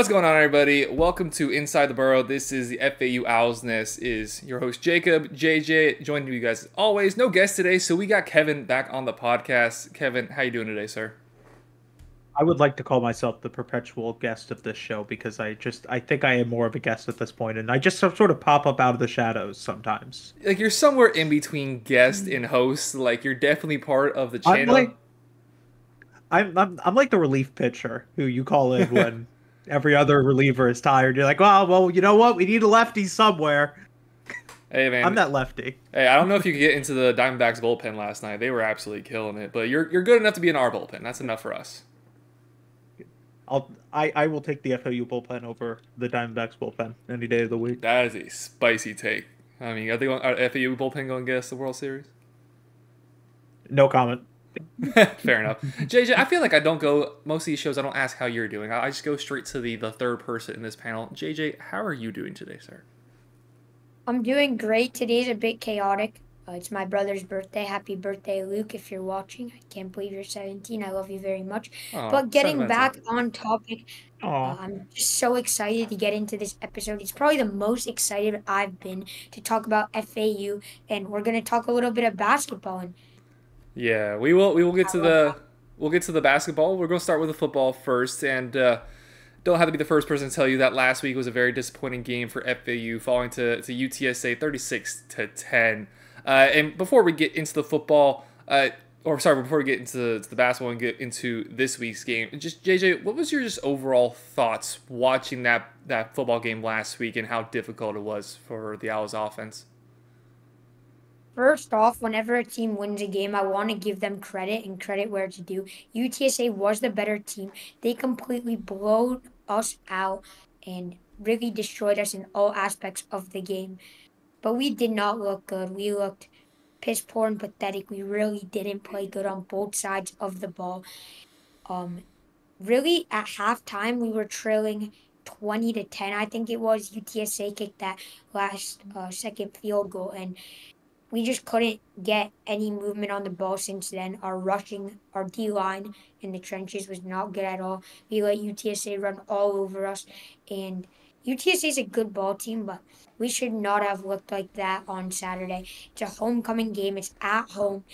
What's going on, everybody? Welcome to Inside the Burrow. This is the FAU Owls Nest. Is your host Jacob, JJ, joining you guys as always. No guest today, so we got Kevin back on the podcast. Kevin, how you doing today, sir? I would like to call myself the perpetual guest of this show because I think I am more of a guest at this point, and I just sort of pop up out of the shadows sometimes. Like you're somewhere in between guest and host. Like you're definitely part of the I'm channel. like I'm like the relief pitcher who you call in when every other reliever is tired. You're like, well, you know what? We need a lefty somewhere. Hey I'm man, that lefty. hey, I don't know if you could get into the Diamondbacks bullpen last night. They were absolutely killing it, but you're good enough to be in our bullpen. That's enough for us. I will take the FAU bullpen over the Diamondbacks bullpen any day of the week. That is a spicy take. I mean, are they going, are FAU bullpen going to get us the World Series? No comment. Fair enough. JJ, I feel like I don't go, most of these shows, I don't ask how you're doing. I just go straight to the third person in this panel. JJ, how are you doing today, sir? I'm doing great. Today's a bit chaotic. It's my brother's birthday. Happy birthday, Luke, if you're watching. I can't believe you're 17. I love you very much. Oh, But getting sentimental. back on topic, Oh, I'm just so excited to get into this episode. It's probably the most excited I've been to talk about FAU, and we're going to talk a little bit of basketball. And Yeah, we will get I to love the we'll get to the basketball. We're going to start with the football first, and don't have to be the first person to tell you that last week was a very disappointing game for FAU, falling to UTSA 36-10. And before we get into the football, before we get into the basketball and get into this week's game, just JJ, what was your just overall thoughts watching that football game last week and how difficult it was for the Owls offense? First off, whenever a team wins a game, I want to give them credit and credit where it's due. UTSA was the better team. They completely blowed us out and really destroyed us in all aspects of the game. But we did not look good. We looked piss poor and pathetic. We really didn't play good on both sides of the ball. Um, Really at halftime we were trailing 20-10. I think it was UTSA kicked that last second field goal, and we just couldn't get any movement on the ball since then. Our rushing, our D line in the trenches was not good at all. We let UTSA run all over us, and UTSA is a good ball team, but we should not have looked like that on Saturday. It's a homecoming game. It's at home.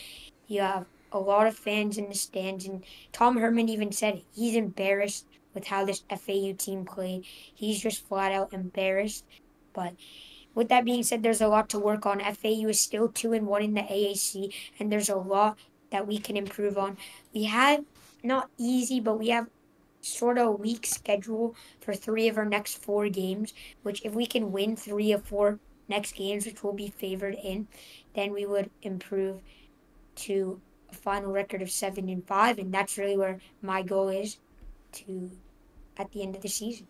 You have a lot of fans in the stands, and Tom Herman even said he's embarrassed with how this FAU team played. He's just flat out embarrassed. But with that being said, there's a lot to work on. FAU is still 2-1 in the AAC, and there's a lot that we can improve on. We had not easy, but we have sort of a weak schedule for three of our next four games, which if we can win three of four next games, which we'll be favored in, then we would improve to a final record of 7-5, and that's really where my goal is to at the end of the season.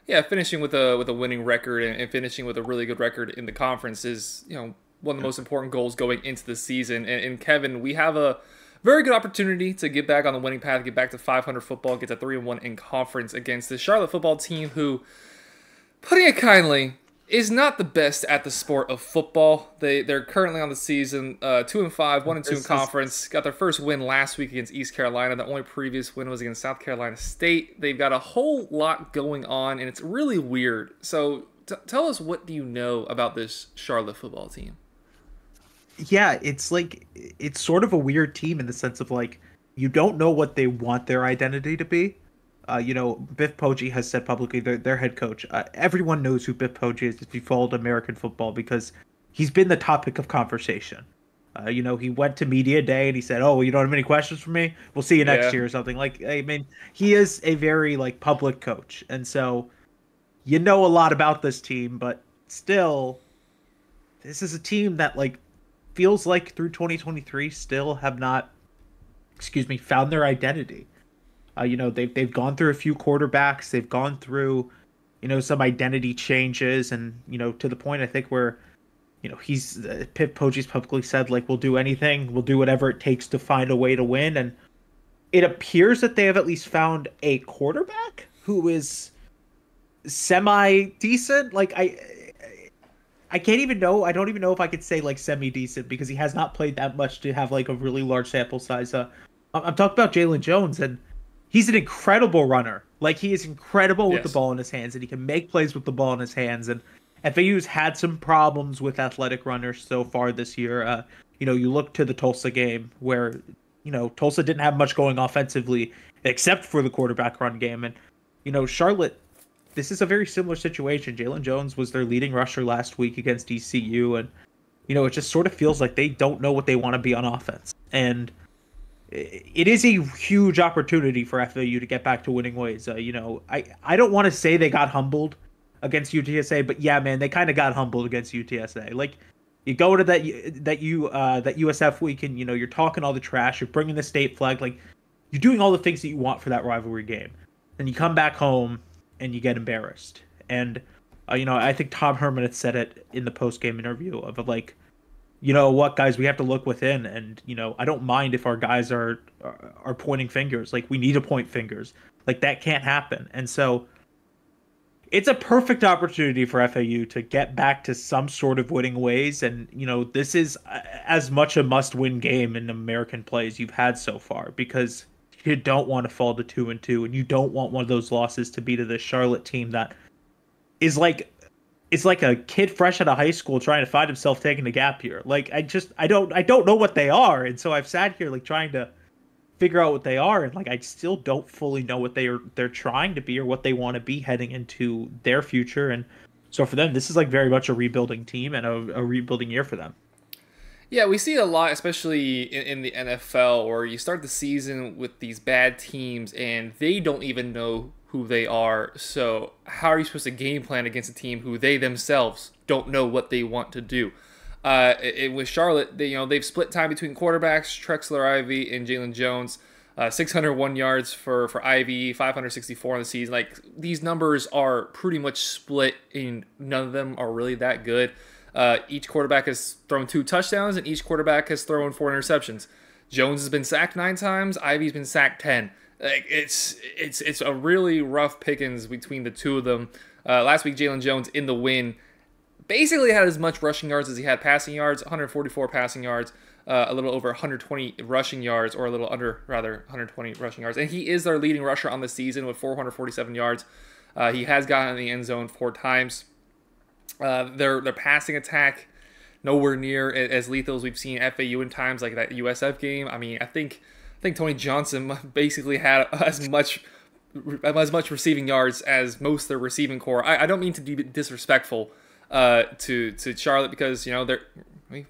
Yeah, finishing with a winning record and finishing with a really good record in the conference is, one of the most important goals going into the season. And Kevin, we have a very good opportunity to get back on the winning path, get back to 500 football, get to 3-1 in conference against the Charlotte football team who, putting it kindly, is not the best at the sport of football. They're currently on the season 2-5, 1-2 in this is conference. Got their first win last week against East Carolina. The only previous win was against South Carolina State. They've got a whole lot going on, and it's really weird. So tell us, what do you know about this Charlotte football team? yeah, it's sort of a weird team in the sense of like you don't know what they want their identity to be. Biff Poggi has said publicly, their head coach. Everyone knows who Biff Poggi is if you followed American football because he's been the topic of conversation. He went to media day and he said, "Oh, well, you don't have any questions for me? We'll see you next Yeah. year," or something. Like, I mean, he is a very like public coach, and so you know a lot about this team, but still, this is a team that like feels like through 2023 still have not, excuse me, found their identity. They've gone through a few quarterbacks. They've gone through, some identity changes, and to the point I think where, he's Pip Poggi's publicly said like we'll do anything, we'll do whatever it takes to find a way to win, and it appears that they have at least found a quarterback who is semi decent. Like I can't even know. I don't even know if I could say like semi decent because he has not played that much to have like a really large sample size. I'm talking about Jalen Jones, and he's an incredible runner. Like, he is incredible with the Yes. ball in his hands, and he can make plays with the ball in his hands. And FAU's had some problems with athletic runners so far this year. You look to the Tulsa game where, Tulsa didn't have much going offensively except for the quarterback run game. And, Charlotte, this is a very similar situation. Jalen Jones was their leading rusher last week against ECU, and, it just sort of feels like they don't know what they want to be on offense. And it is a huge opportunity for FAU to get back to winning ways. I don't want to say they got humbled against UTSA, but yeah, man, they kind of got humbled against UTSA. Like, you go to that USF week, and you're talking all the trash, you're bringing the state flag, like, you're doing all the things that you want for that rivalry game, and you come back home and you get embarrassed. And I think Tom Herman had said it in the post game interview of like, you know what, guys, we have to look within, and I don't mind if our guys are pointing fingers. Like, we need to point fingers. Like, that can't happen. And so it's a perfect opportunity for FAU to get back to some sort of winning ways. And this is as much a must-win game in American play as you've had so far, because you don't want to fall to 2-2, and you don't want one of those losses to be to the Charlotte team that is like, it's like a kid fresh out of high school trying to find himself taking a gap year. Like, I don't know what they are. And so I've sat here like trying to figure out what they are, and like I still don't fully know what they're trying to be or what they want to be heading into their future. And so for them, this is like very much a rebuilding team and a rebuilding year for them. Yeah, we see it a lot, especially in the NFL, where you start the season with these bad teams and they don't even know who they are. So how are you supposed to game plan against a team who they themselves don't know what they want to do? With Charlotte, they've split time between quarterbacks, Trexler Ivy and Jalen Jones. 601 yards for Ivy, 564 in the season. Like, these numbers are pretty much split, and none of them are really that good. Each quarterback has thrown 2 touchdowns, and each quarterback has thrown 4 interceptions. Jones has been sacked 9 times. Ivy's been sacked 10. Like, it's a really rough pickings between the two of them. Last week, Jalen Jones in the win basically had as much rushing yards as he had passing yards, 144 passing yards, a little over 120 rushing yards, or a little under, rather, 120 rushing yards. And he is their leading rusher on the season with 447 yards. He has gotten in the end zone 4 times. Their passing attack, nowhere near as lethal as we've seen FAU in times like that USF game. I mean, I think Tony Johnson basically had as much receiving yards as most of their receiving core. I don't mean to be disrespectful to Charlotte, because they're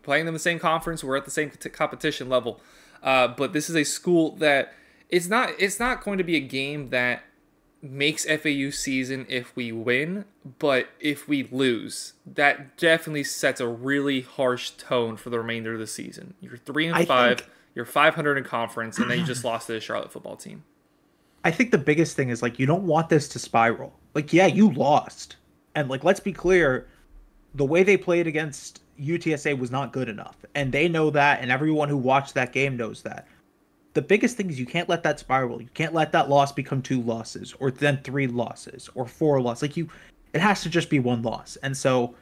playing in the same conference, we're at the same competition level, but this is a school that it's not going to be a game that makes FAU season if we win, but if we lose, that definitely sets a really harsh tone for the remainder of the season. You're 3-5, you're 500 in conference, and then you just lost to the Charlotte football team. I think the biggest thing is, like, you don't want this to spiral. Like, yeah, you lost, and like, let's be clear, the way they played against UTSA was not good enough, and they know that, and everyone who watched that game knows that. The biggest thing is you can't let that spiral. You can't let that loss become 2 losses, or then 3 losses, or 4 losses. Like, it has to just be 1 loss. And so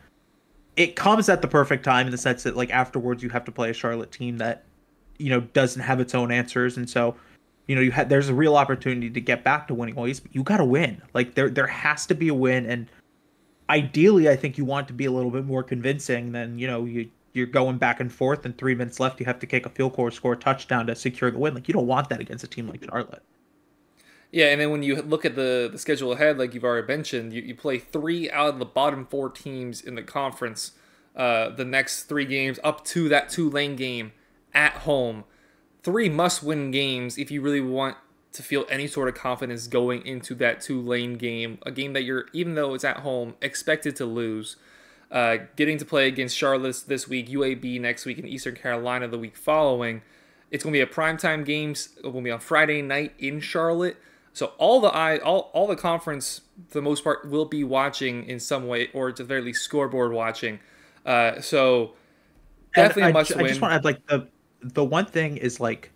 it comes at the perfect time, in the sense that, like, afterwards you have to play a Charlotte team that, doesn't have its own answers. And so, there's a real opportunity to get back to winning ways, but you got to win. Like, there has to be a win. And ideally, I think you want to be a little bit more convincing than, you're going back and forth, and 3 minutes left, you have to kick a field goal or score a touchdown to secure the win. Like, you don't want that against a team like Charlotte. Yeah, and then when you look at the schedule ahead, like you've already mentioned, you play 3 out of the bottom 4 teams in the conference. The next 3 games up to that Tulane game at home. 3 must-win games if you really want to feel any sort of confidence going into that Tulane game. A game that you're, even though it's at home, expected to lose. Getting to play against Charlotte this week, UAB next week, and Eastern Carolina the week following. It's going to be a primetime games. It will be on Friday night in Charlotte. So all the conference, for the most part, will be watching in some way, or at the very least scoreboard watching. So definitely a must win. I just want to add, like, the one thing is, like,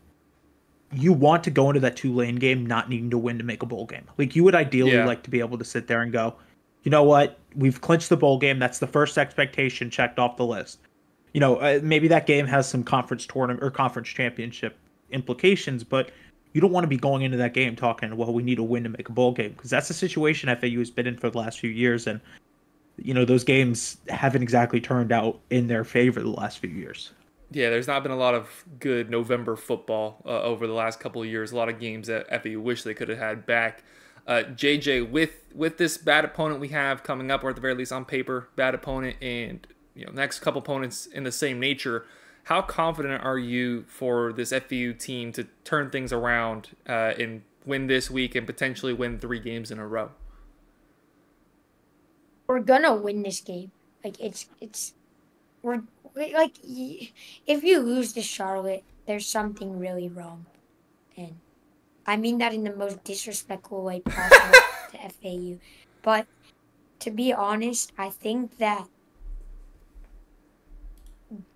you want to go into that Tulane game not needing to win to make a bowl game. Like, you would ideally like to be able to sit there and go, you know what? We've clinched the bowl game. That's the first expectation checked off the list. Maybe that game has some conference tournament or conference championship implications, but you don't want to be going into that game talking, well, we need a win to make a bowl game, because that's the situation FAU has been in for the last few years, and those games haven't exactly turned out in their favor the last few years. Yeah, there's not been a lot of good November football over the last couple of years. A lot of games that FAU wish they could have had back. JJ, with this bad opponent we have coming up, or at the very least on paper, bad opponent, and next couple opponents in the same nature, how confident are you for this FAU team to turn things around and win this week and potentially win 3 games in a row? We're gonna win this game. Like we're like, if you lose to Charlotte, there's something really wrong, and I mean that in the most disrespectful way possible to FAU. But to be honest, I think that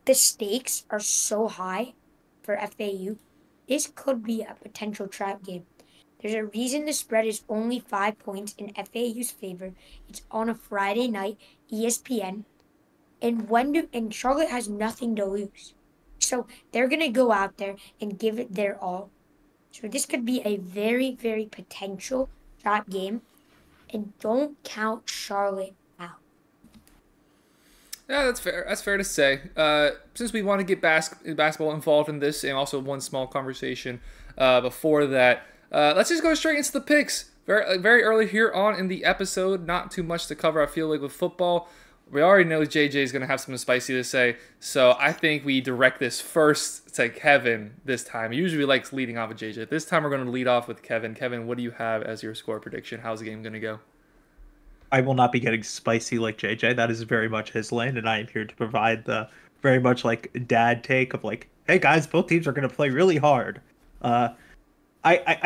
the stakes are so high for FAU. This could be a potential trap game. There's a reason the spread is only 5 points in FAU's favor. It's on a Friday night, ESPN, and Charlotte has nothing to lose. So they're going to go out there and give it their all. So this could be a very, very potential trap game. And don't count Charlotte out. Yeah, that's fair. That's fair to say. Since we want to get basketball involved in this, and also one small conversation before that, let's just go straight into the picks. Very early here on in the episode. Not too much to cover, I feel like, with football. We already know JJ is going to have something spicy to say, so I think we direct this first to Kevin this time. He usually likes leading off with JJ. This time we're going to lead off with Kevin. Kevin, what do you have as your score prediction? How's the game going to go? I will not be getting spicy like JJ. That is very much his lane, and I am here to provide the very much like dad take of like, hey guys, both teams are going to play really hard. I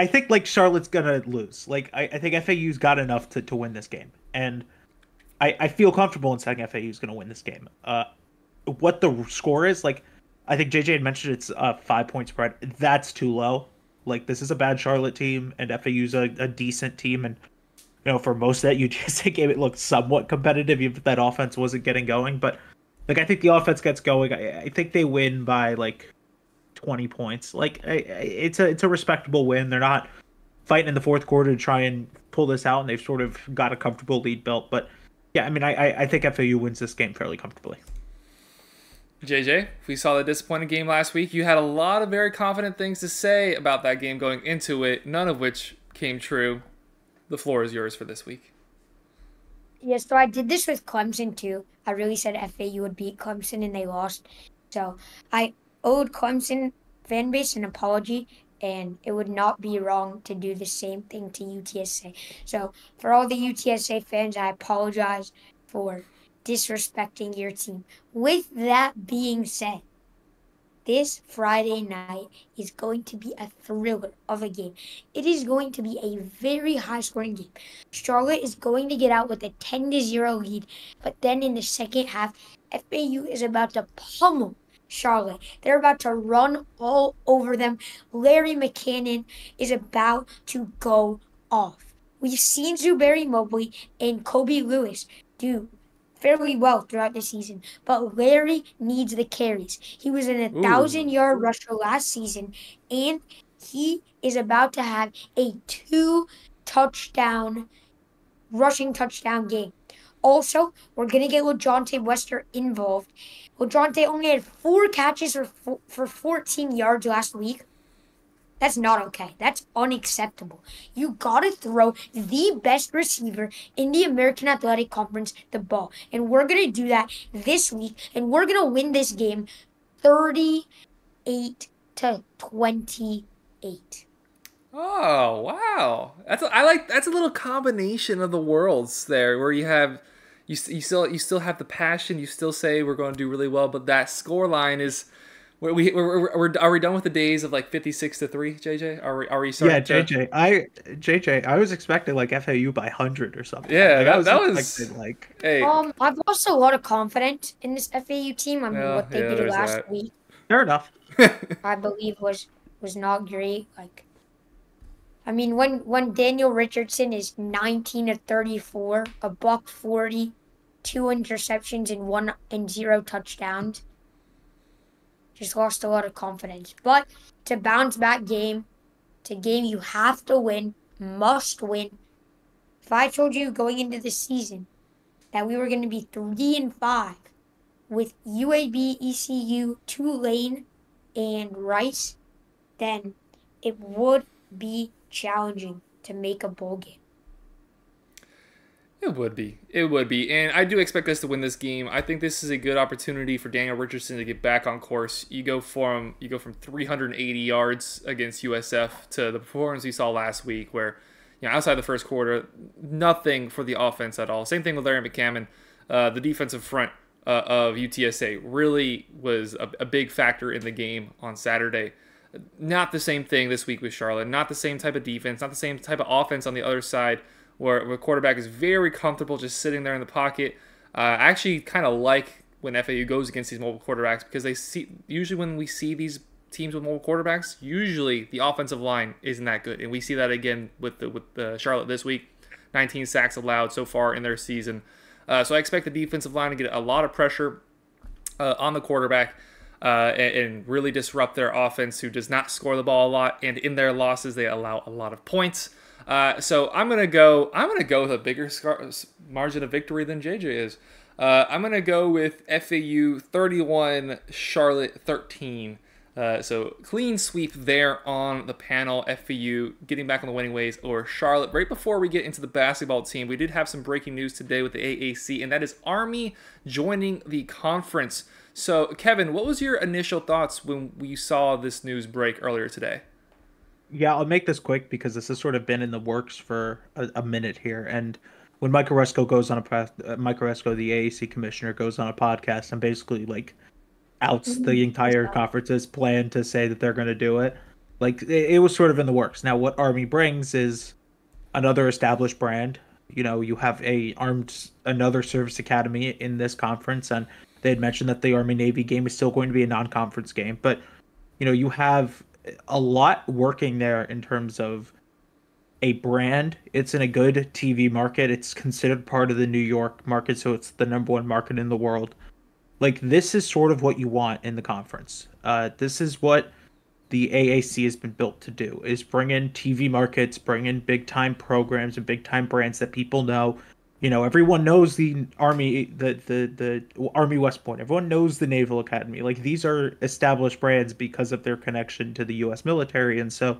think like Charlotte's going to lose. Like I think FAU's got enough to win this game, and I feel comfortable in saying FAU is going to win this game. What the score is, like, I think JJ had mentioned it's a 5-point spread. That's too low. Like, this is a bad Charlotte team, and FAU's a decent team. And, for most of that UTSA game, it looked somewhat competitive, even if that offense wasn't getting going. But, like, I think the offense gets going. I think they win by, like, 20 points. Like, it's a respectable win. They're not fighting in the fourth quarter to try and pull this out, and they've sort of got a comfortable lead built. But, yeah, I mean, I think FAU wins this game fairly comfortably. JJ, we saw the disappointing game last week. You had a lot of very confident things to say about that game going into it, none of which came true. The floor is yours for this week. Yeah, so I did this with Clemson too. I really said FAU would beat Clemson and they lost. So I owed Clemson fan base an apology, and it would not be wrong to do the same thing to UTSA. So for all the UTSA fans, I apologize for disrespecting your team. With that being said, this Friday night is going to be a thriller of a game. It is going to be a very high-scoring game. Charlotte is going to get out with a 10-0 lead, but then in the second half, FAU is about to pummel Charlotte. They're about to run all over them. Larry McCannon is about to go off. We've seen Zuberi Mobley and Kobe Lewis do fairly well throughout the season, but Larry needs the carries. He was in 1,000-yard rusher last season, and he is about to have a 2-touchdown rushing touchdown game. Also, we're going to get LaJohntay Wester involved. LaJohntay only had 4 catches for 14 yards last week. That's not okay. That's unacceptable. You got to throw the best receiver in the American Athletic Conference the ball. And we're going to do that this week. And we're going to win this game 38-28. Oh, wow. That's a little combination of the worlds there, where you have you still have the passion, you still say we're going to do really well, but that score line is are we done with the days of like 56-3, JJ? Are we starting? Yeah, JJ, I was expecting like FAU by 100 or something. Yeah, like, that was like. Hey. I've lost a lot of confidence in this FAU team. I mean, what they did last week, fair enough. I believe was not great. Like, I mean, when Daniel Richardson is 19-34, a buck 40, 2 interceptions and 0 touchdowns. Just lost a lot of confidence. But it's a bounce back game. It's a game you have to win, must win. If I told you going into the season that we were going to be 3-5 with UAB, ECU, Tulane, and Rice, then it would be challenging to make a bowl game. It would be. It would be. And I do expect us to win this game. I think this is a good opportunity for Daniel Richardson to get back on course. You go from 380 yards against USF to the performance we saw last week where, outside the first quarter, nothing for the offense at all. Same thing with Larry McCammon. The defensive front of UTSA really was a big factor in the game on Saturday. Not the same thing this week with Charlotte. Not the same type of defense. Not the same type of offense on the other side, where the quarterback is very comfortable just sitting there in the pocket. I actually kind of like when FAU goes against these mobile quarterbacks because usually when we see these teams with mobile quarterbacks, usually the offensive line isn't that good, and we see that again with the Charlotte this week. 19 sacks allowed so far in their season. So I expect the defensive line to get a lot of pressure on the quarterback and really disrupt their offense, who does not score the ball a lot, and in their losses they allow a lot of points. So I'm gonna go with a bigger margin of victory than JJ is. I'm gonna go with FAU 31, Charlotte 13. So clean sweep there on the panel. FAU getting back on the winning ways over Charlotte. Right before we get into the basketball team, we did have some breaking news today with the AAC, and that is Army joining the conference. So Kevin, what was your initial thoughts when we saw this news break earlier today? Yeah, I'll make this quick because this has sort of been in the works for a minute here. And when Mike Oresco goes on Mike Oresco, the AAC commissioner, goes on a podcast and basically like outs the entire conference's plan to say that they're going to do it. Like it was sort of in the works. Now, what Army brings is another established brand. You have another service academy in this conference, and they had mentioned that the Army Navy game is still going to be a non-conference game, but you have a lot working there in terms of a brand. It's in a good TV market. It's considered part of the New York market, so it's the number one market in the world. Like, this is sort of what you want in the conference. This is what the AAC has been built to do, is bring in TV markets, bring in big-time programs and big-time brands that people know. Everyone knows the Army, the Army West Point. Everyone knows the Naval Academy. Like, these are established brands because of their connection to the U.S. military. And so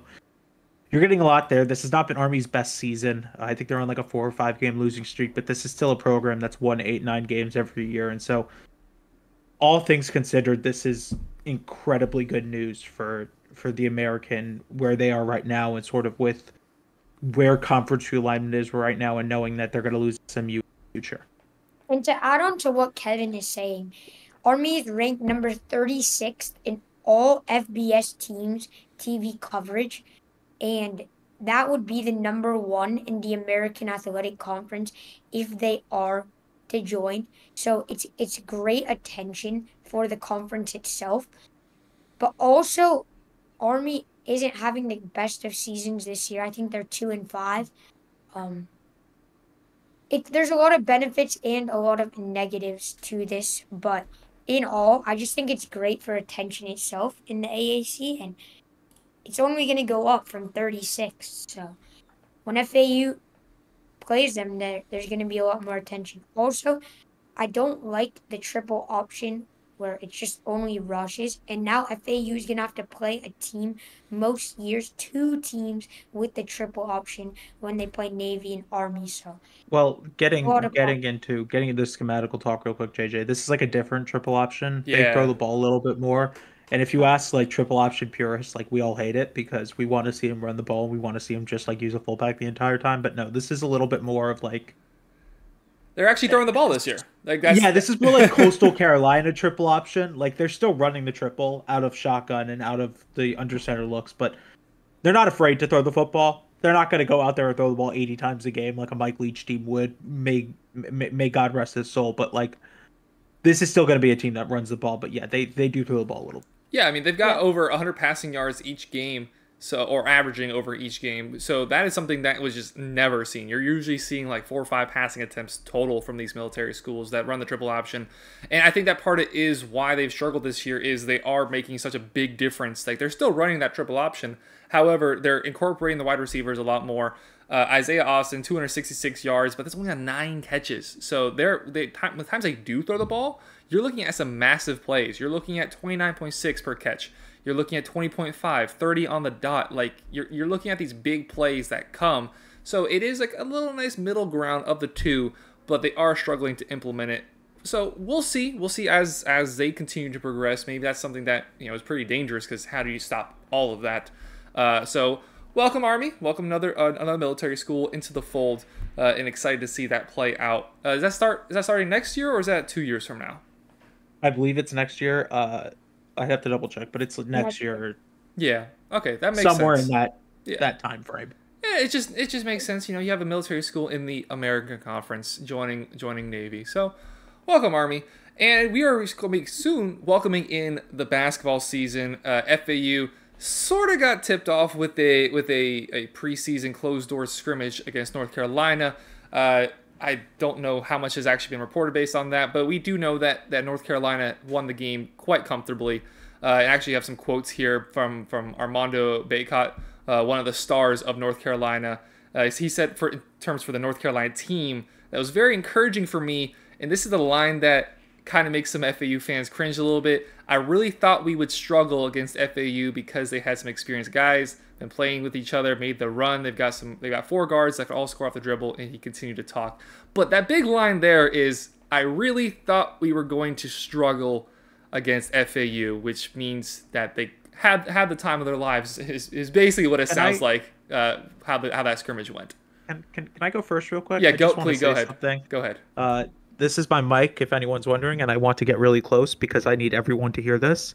you're getting a lot there. This has not been Army's best season. I think they're on like a 4 or 5 game losing streak, but this is still a program that's won 8, 9 games every year. And so all things considered, this is incredibly good news for the American, where they are right now, and sort of with where conference realignment is right now, and knowing that they're going to lose some future. And to add on to what Kevin is saying, Army is ranked number 36th in all FBS teams' TV coverage, and that would be the number 1 in the American Athletic Conference if they are to join. So it's great attention for the conference itself, but also Army isn't having the best of seasons this year. I think they're 2-5. There's a lot of benefits and a lot of negatives to this, but in all, I just think it's great for attention itself in the AAC, and it's only going to go up from 36. So when FAU plays them, there's going to be a lot more attention. Also, I don't like the triple option where it's just only rushes, and now FAU is going to have to play a team most years, 2 teams with the triple option when they play Navy and Army. So getting into the schematical talk real quick, JJ, this is like a different triple option. Yeah. They throw the ball a little bit more, and if you ask like triple option purists, like we all hate it because we want to see him run the ball, we want to see him just like use a fullback the entire time. But no, this is a little bit more of like, they're actually throwing the ball this year. This is more like Coastal Carolina triple option. Like, they're still running the triple out of shotgun and out of the under center looks, but they're not afraid to throw the football. They're not going to go out there and throw the ball 80 times a game like a Mike Leach team would. May God rest his soul. But like, this is still going to be a team that runs the ball. But yeah, they do throw the ball a little. Yeah, I mean, they've got over 100 passing yards each game. Or averaging over each game. So that is something that was just never seen. You're usually seeing like 4 or 5 passing attempts total from these military schools that run the triple option. And I think that part of it is why they've struggled this year, is they are making such a big difference. Like, they're still running that triple option. However, they're incorporating the wide receivers a lot more. Isaiah Austin, 266 yards, but that's only on 9 catches. So the times they do throw the ball, you're looking at some massive plays. You're looking at 29.6 per catch. You're looking at 20.5, 30 on the dot. Like you're looking at these big plays that come. So it is like a little nice middle ground of the two, but they are struggling to implement it. So we'll see. We'll see as they continue to progress. Maybe that's something that is pretty dangerous, because how do you stop all of that? So welcome Army, welcome another military school into the fold, and excited to see that play out. Is that starting next year, or is that 2 years from now? I believe it's next year. I have to double check, but it's next year. Yeah. Okay, that makes somewhere sense. in that time frame. Yeah, it just makes sense. You have a military school in the American Conference joining Navy. So, welcome Army, and we are going to be soon welcoming in the basketball season. FAU sort of got tipped off with a preseason closed door scrimmage against North Carolina. I don't know how much has actually been reported based on that, but we do know that North Carolina won the game quite comfortably. I actually have some quotes here from Armando Bacot, one of the stars of North Carolina. He said, in terms for the North Carolina team, that was very encouraging for me, and this is the line that kind of makes some FAU fans cringe a little bit. I really thought we would struggle against FAU because they had some experienced guys, been playing with each other, made the run. They've got 4 guards that can all score off the dribble, and he continued to talk. But that big line there is, I really thought we were going to struggle against FAU, which means that they had the time of their lives, is basically what it sounds like, how that scrimmage went. Can I go first real quick? Yeah, please go ahead. Something. Go ahead. This is my mic, if anyone's wondering, and I want to get really close because I need everyone to hear this.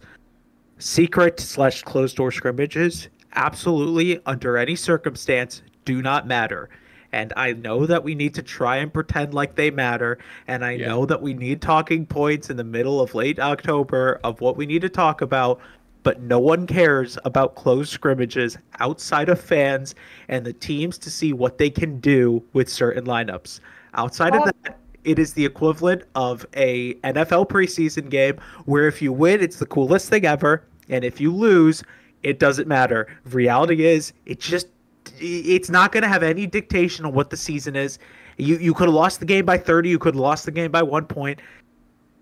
Secret/closed door scrimmages, absolutely, under any circumstance, do not matter. And I know that we need to try and pretend like they matter, and I know that we need talking points in the middle of late October of what we need to talk about, but no one cares about closed scrimmages outside of fans and the teams to see what they can do with certain lineups. Outside of that, it is the equivalent of a NFL preseason game where if you win, it's the coolest thing ever, and if you lose, it doesn't matter. Reality is, it's not going to have any dictation on what the season is. You could have lost the game by 30. You could have lost the game by 1 point.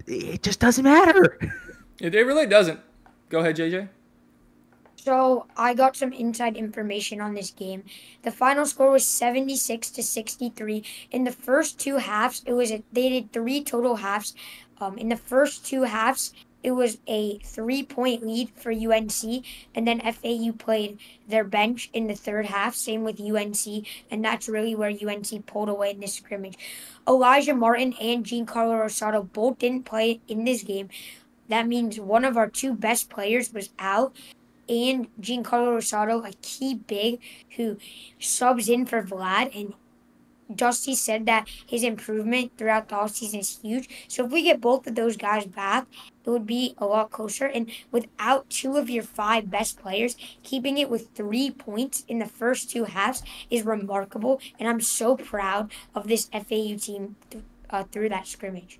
It just doesn't matter. It really doesn't. Go ahead, JJ. So I got some inside information on this game. The final score was 76-63. In the first 2 halves, they did 3 total halves. In the first 2 halves, it was a 3-point lead for UNC, and then FAU played their bench in the third half, same with UNC, and that's really where UNC pulled away in this scrimmage. Elijah Martin and Giancarlo Rosado both didn't play in this game. That means one of our 2 best players was out, and Giancarlo Rosado, a key big who subs in for Vlad, and Dusty said that his improvement throughout the offseason is huge. So if we get both of those guys back, it would be a lot closer. And without 2 of your 5 best players, keeping it with 3 points in the first 2 halves is remarkable. And I'm so proud of this FAU team through that scrimmage.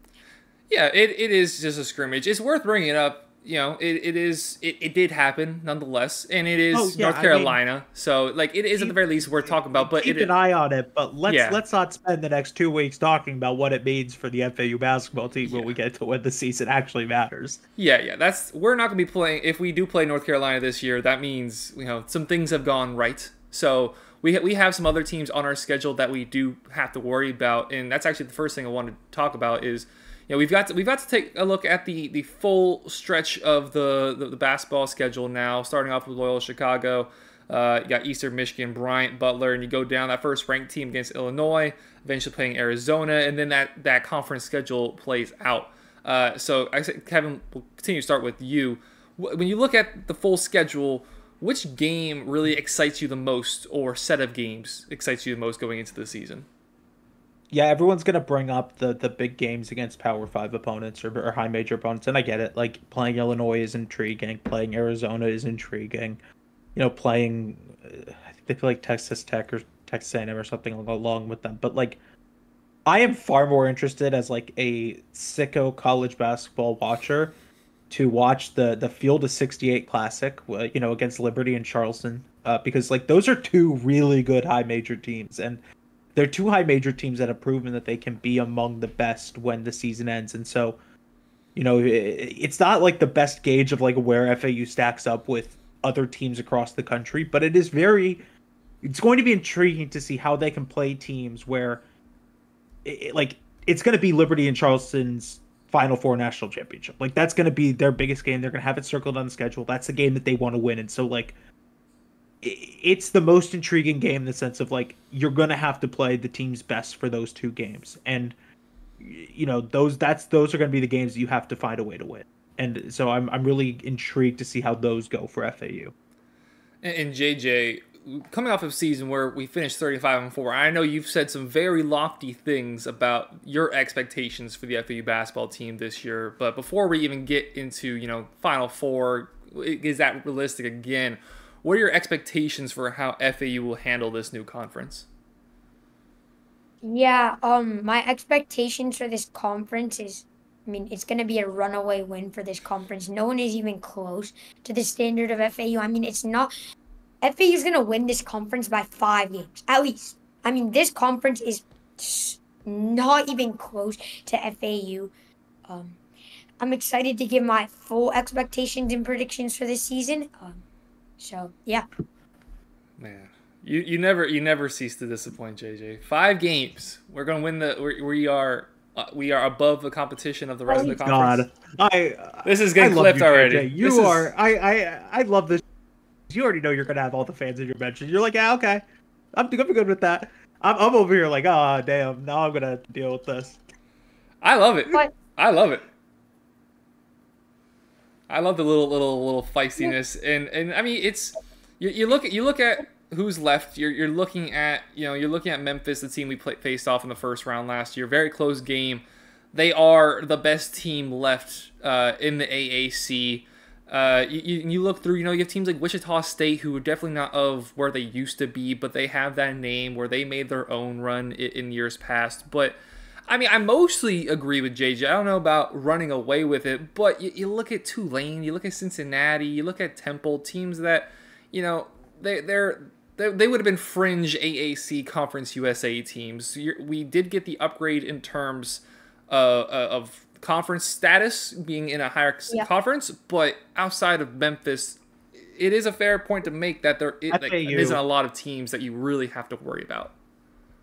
Yeah, it is just a scrimmage. It's worth bringing it up. It did happen nonetheless, and it is North Carolina. So it is at the very least worth talking about. But keep an eye on it. But let's not spend the next 2 weeks talking about what it means for the FAU basketball team when we get to when the season actually matters. Yeah. We're not going to be playing. If we do play North Carolina this year, that means some things have gone right. So we have some other teams on our schedule that we do have to worry about, and that's actually the first thing I wanted to talk about is. We've got to take a look at the full stretch of the basketball schedule now, starting off with Loyola Chicago. You got Eastern Michigan, Bryant, Butler, and you go down that first ranked team against Illinois, eventually playing Arizona, and then that conference schedule plays out. So I said, Kevin, we'll continue to start with you. When you look at the full schedule, which game really excites you the most, or set of games excites you the most going into the season? Yeah, everyone's going to bring up the big games against Power 5 opponents or high major opponents, and I get it. Like, playing Illinois is intriguing. Playing Arizona is intriguing. Playing, I think they play like Texas Tech or Texas A&M or something along with them. But, I am far more interested as, a sicko college basketball watcher to watch the Field of 68 Classic, against Liberty and Charleston because like those are two really good high major teams, and they're two high major teams that have proven that they can be among the best when the season ends. And so, it's not like the best gauge of like where FAU stacks up with other teams across the country, but it's going to be intriguing to see how they can play teams where it's going to be Liberty and Charleston's Final Four national championship. Like that's going to be their biggest game. They're going to have it circled on the schedule. That's the game that they want to win. And so like, it's the most intriguing game in the sense of like, you're going to have to play the team's best for those two games. And those are going to be the games that you have to find a way to win. And so I'm really intrigued to see how those go for FAU. And JJ, coming off of a season where we finished 35-4, I know you've said some very lofty things about your expectations for the FAU basketball team this year. But before we even get into, Final Four, is that realistic again? What are your expectations for how FAU will handle this new conference? Yeah, my expectations for this conference is, it's going to be a runaway win for this conference. No one is even close to the standard of FAU. It's not. FAU is going to win this conference by 5 games, at least. This conference is not even close to FAU. I'm excited to give my full expectations and predictions for this season. So, yeah. Man, you never cease to disappoint, JJ. 5 games. We're going to win we are above the competition of the rest of the conference. God. This is getting clipped already. I love this. You already know you're gonna have all the fans in your bench, and you're like, yeah, okay, I'm gonna be good with that. I'm over here like, oh damn, now I'm gonna deal with this. I love it. What? I love it. I love the little feistiness, and it's you look at who's left. You're looking at Memphis, the team we faced off in the first round last year. Very close game. They are the best team left in the AAC. You look through, you have teams like Wichita State who are definitely not of where they used to be, but they have that name where they made their own run in years past. But I mostly agree with JJ. I don't know about running away with it, but you look at Tulane, you look at Cincinnati, you look at Temple, teams that they would have been fringe AAC Conference USA teams. We did get the upgrade in terms of conference status, being in a higher conference, but outside of Memphis, it is a fair point to make that there isn't a lot of teams that you really have to worry about.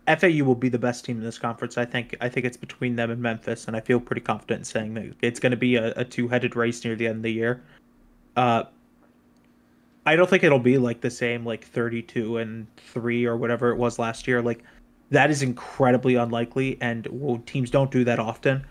FAU will be the best team in this conference. I think it's between them and Memphis, and I feel pretty confident in saying that it's going to be a two-headed race near the end of the year. I don't think it'll be like the same 32-3 or whatever it was last year. Like that is incredibly unlikely, and teams don't do that often.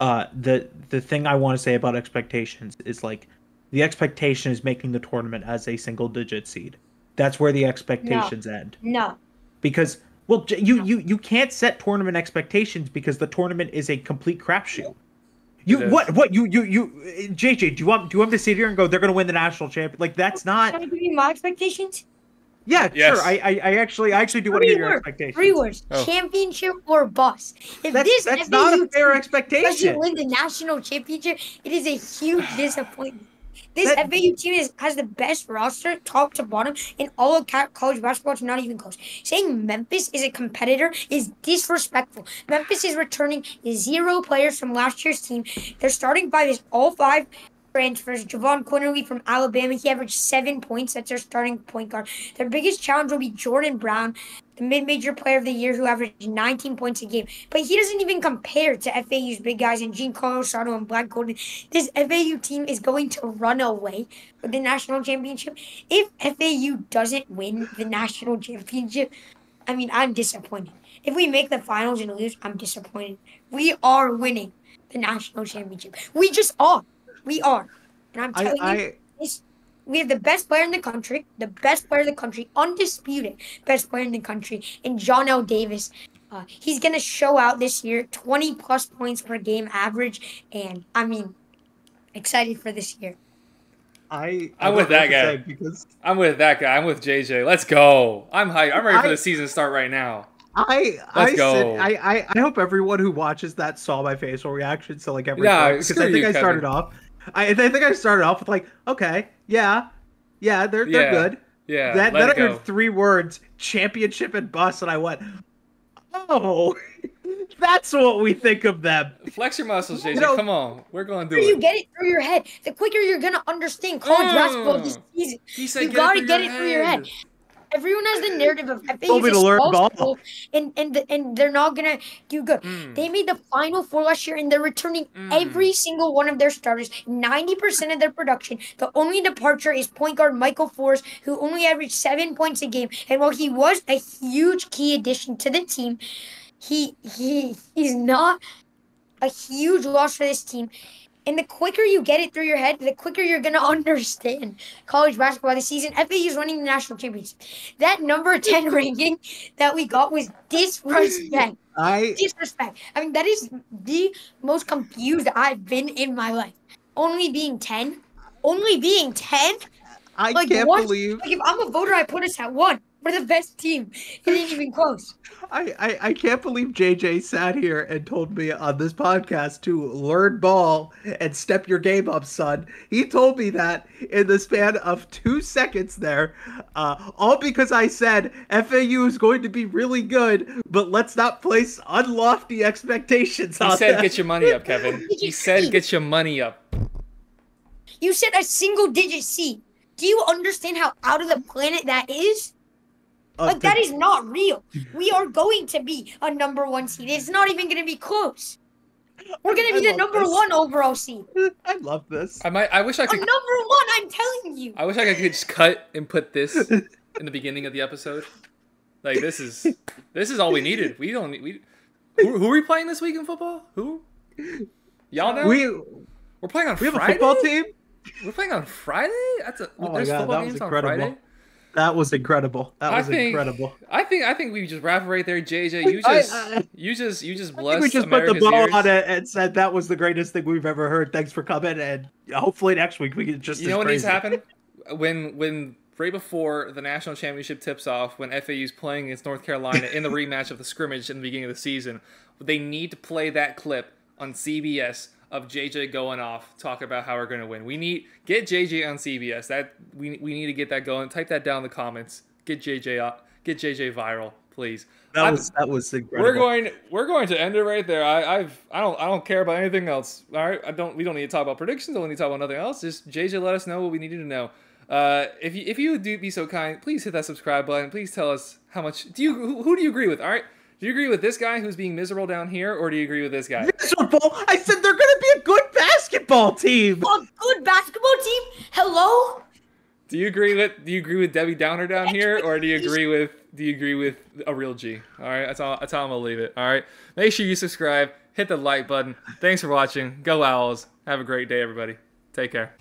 The thing I want to say about expectations is the expectation is making the tournament as a single-digit seed. That's where the expectations end. No. Because you can't set tournament expectations because the tournament is a complete crapshoot. JJ, do you want to sit here and go, they're going to win the national champion? Like that's not. Can I give you my expectations? Yeah, yes. Sure. I actually do want to hear your expectations. 3 words: championship or bust. If that's not a fair expectation. Doesn't win the national championship, it is a huge disappointment. This FAU team has the best roster, top to bottom, in all of college basketball. It's not even close. Saying Memphis is a competitor is disrespectful. Memphis is returning 0 players from last year's team. Their starting 5 is all 5 transfers. Javon Quinterly from Alabama, he averaged 7 points. That's their starting point guard. Their biggest challenge will be Jordan Brown, the mid-major player of the year who averaged 19 points a game. But he doesn't even compare to FAU's big guys in Giancarlo Sardo and Black Golden. This FAU team is going to run away with the national championship. If FAU doesn't win the national championship, I'm disappointed. If we make the finals and lose, I'm disappointed. We are winning the national championship. We just are. We are. And I'm telling you, we have the best player in the country, undisputed best player in the country, in John L. Davis. He's going to show out this year, 20-plus points per game average, and, excited for this year. I'm with that guy. I'm with that guy. I'm with JJ. Let's go. I'm hyped. I'm ready for the season to start right now. Let's go. I hope everyone who watches that saw my facial reaction to every point, because I think I started off. I think I started off with okay, yeah, they're good. Yeah, Then let I it go. heard 3 words, championship and bust, and I went, oh, that's what we think of them. Flex your muscles, JJ. You know, Come on. We're going to The do quicker you it. get it through your head, the quicker you're gonna understand college basketball this season. He said You get gotta it get it through your head. Everyone has the narrative of told me FAU's a to learn small ball. school and they're not gonna do good. They made the Final Four last year and they're returning every single one of their starters, 90% of their production. The only departure is point guard Michael Force, who only averaged 7 points a game. And while he was a huge key addition to the team, he's not a huge loss for this team. And the quicker you get it through your head, the quicker you're going to understand college basketball this season. FAU's running the national championship. That number 10 ranking that we got was disrespect. Disrespect. I mean, that is the most confused I've been in my life. Only being 10? Only being 10? I Like, can't what? believe Like, if I'm a voter, I put us at 1. We're the best team. It ain't even close. I can't believe JJ sat here and told me on this podcast to learn ball and step your game up, son. He told me that in the span of 2 seconds there, all because I said FAU is going to be really good, but let's not place unlofty expectations on He said them. get your money up, Kevin. He said get your money up. You said a single-digit seed. Do you understand how out of the planet that is? Like, that is not real. We are going to be a number 1 seed. It's not even going to be close. We're going to be the number 1 overall seed. I love this. I wish I could. Number 1, I'm telling you. I wish I could just cut and put this in the beginning of the episode. Like this is all we needed. We don't need. Who are we playing this week in football? Who? Y'all know. We're playing on Friday. We have a football team. We're playing on Friday. Oh my there's God, football that was games on incredible. Friday. That was incredible. Incredible. I think we just wrap it right there, JJ. You just blessed I think we just America's put the ears. bow on it and said that was the greatest thing we've ever heard. Thanks for coming, and hopefully next week we can just. You know what needs to happen? When right before the national championship tips off, when FAU's playing against North Carolina in the rematch of the scrimmage in the beginning of the season, they need to play that clip on CBS of JJ going off, talk about how we're going to win. We need get JJ on CBS. That we need to get that going. Type that down in the comments. Get JJ up. Get JJ viral, please. That was incredible. We're going to end it right there. I don't care about anything else. All right, we don't need to talk about predictions. Don't need to talk about nothing else. Just JJ, let us know what we needed to know. If you would be so kind, please hit that subscribe button. Please tell us how much who do you agree with? All right. Do you agree with this guy who's being miserable down here, or do you agree with this guy? Miserable? I said they're going to be a good basketball team. A good basketball team? Hello? Do you agree with Debbie Downer down here, or do you agree with a real G? All right, that's how I'm gonna leave it. All right, make sure you subscribe, hit the like button. Thanks for watching. Go Owls. Have a great day, everybody. Take care.